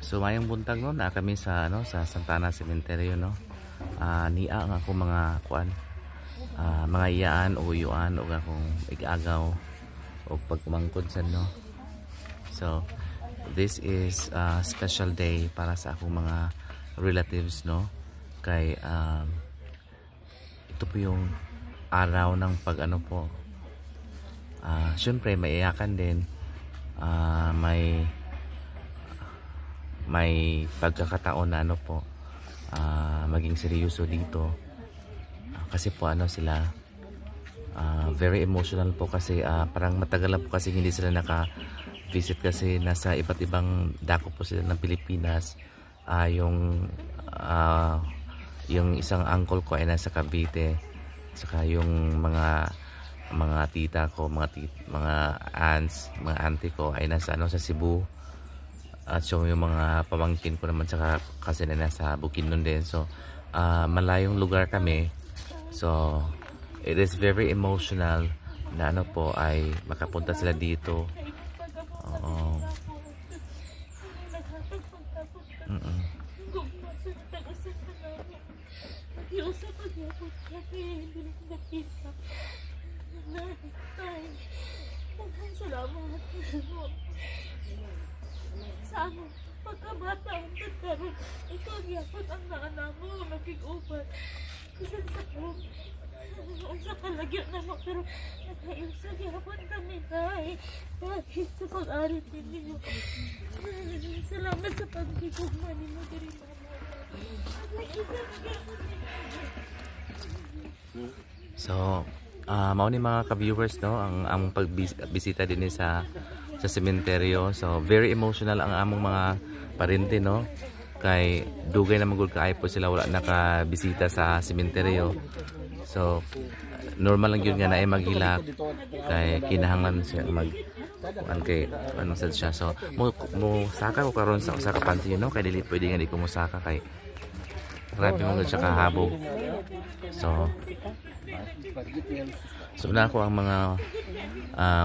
So mayong buntag no, na kami sa sa Santa Ana Cemetery no. Niya nga ako mga kuan, mga iyaan o uyuan o akong igagaw o pagkumangkod sa no. So this is a special day para sa akong mga relatives no. Kay ito po yung araw ng pag po. Syempre may iyakan din, may pagkakataon na po maging seryoso dito kasi po sila very emotional po kasi parang matagal na po kasi hindi sila naka-visit kasi nasa iba't ibang dako po sila ng Pilipinas. Yung isang uncle ko ay nasa Cavite, saka yung mga tita ko, mga aunts, mga auntie ko ay nasa sa Cebu. At so yung mga pamangkin ko naman saka kasi na nasa Bukidnon din. So malayong lugar kami. So it is very emotional na po ay makapunta sila dito. Oo. Sa among pagkabata ang tagkaroon, ikaw gyapon ang naanak mo, naging-uban. Kasi sa ko, unsa ka lagyan na mo, pero nagkaiusa gyapon kami, tay. Dahil sa pag-arit ninyo. Salamat sa pagkikugma ninyo, diri mama. So, mao ni mga ka-viewers no, ang pagbisita din sa sementeryo. So very emotional ang among mga parente no, kay dugay na magud kaay po sila wala nakabisita sa sementeryo. So normal lang yun nga na ay maghilak kay kinahanglan siya kay sad siya. So mo saka ko karon sa usa ka panty no, kay dili pwede nga di ko mo saka kay grabe mo siya kahabog. So na ako ang mga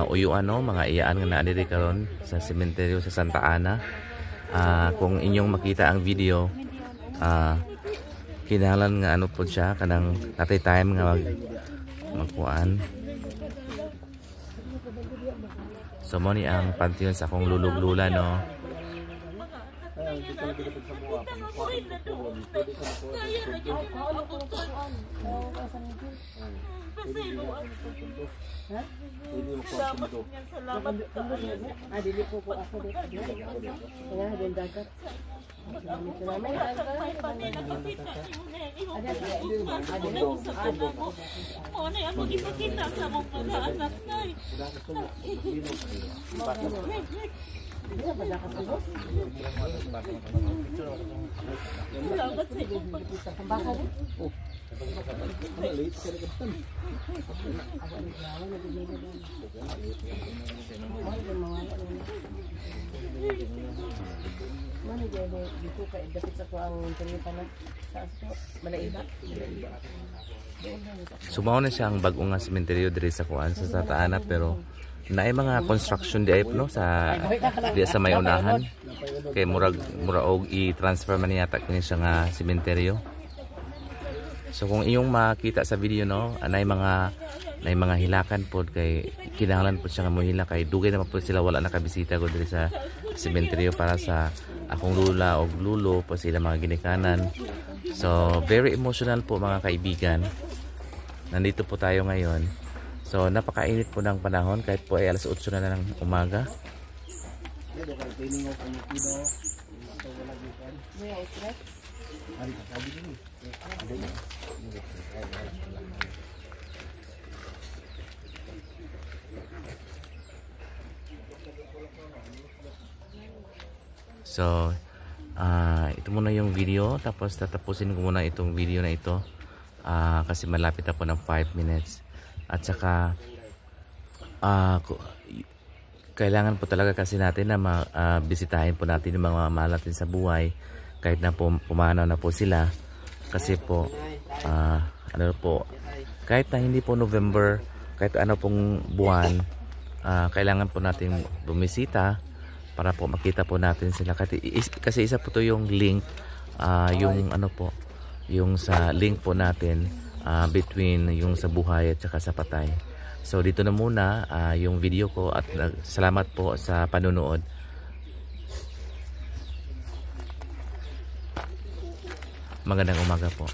uyuan no, mga iyaan nga naa diri karon sa sementeryo sa Santa Ana. Kung inyong makita ang video, kinahanglan nga po siya kanang natay time nga magkuan. So mo ni ang pantheon sa akong lulog-lula no. Salamat ka. Dili po ako dito. Kaya din dagat. Mana dia dito kay dapat sa ko ang internet na sa malaiba. Sumaw na siya ang bag-o nga sementeryo diri sa kuan sa Santa Ana, pero naay mga construction di no sa may unahan kay murag og i-transfer man yata kini siya nga sementeryo. So kung iyong makita sa video no, anay mga hilakan pod kay kinahanglan po siya nga mohila kay dugay naman po sila wala nakabisita ko diri sa sementeryo para sa akong lula o lulo po sila mga ginikanan. So very emotional po mga kaibigan. Nandito po tayo ngayon. So napakainit po ng panahon kahit po ay alas 8 na ng umaga. So ito muna yung video, tapos tatapusin ko muna itong video na ito kasi malapit na po ng 5 minutes. At saka kailangan po talaga kasi natin na bisitahin po natin yung mga mahal natin sa buhay kahit na pumanaw na po sila, kasi po ano po, kahit na hindi po November, kahit ano pong buwan, kailangan po natin bumisita para po makita po natin sila. Kasi isa po to yung link, yung ano po, yung sa link po natin between yung sa buhay at saka sa patay. So dito na muna yung video ko at salamat po sa panunood. Magandang umaga po.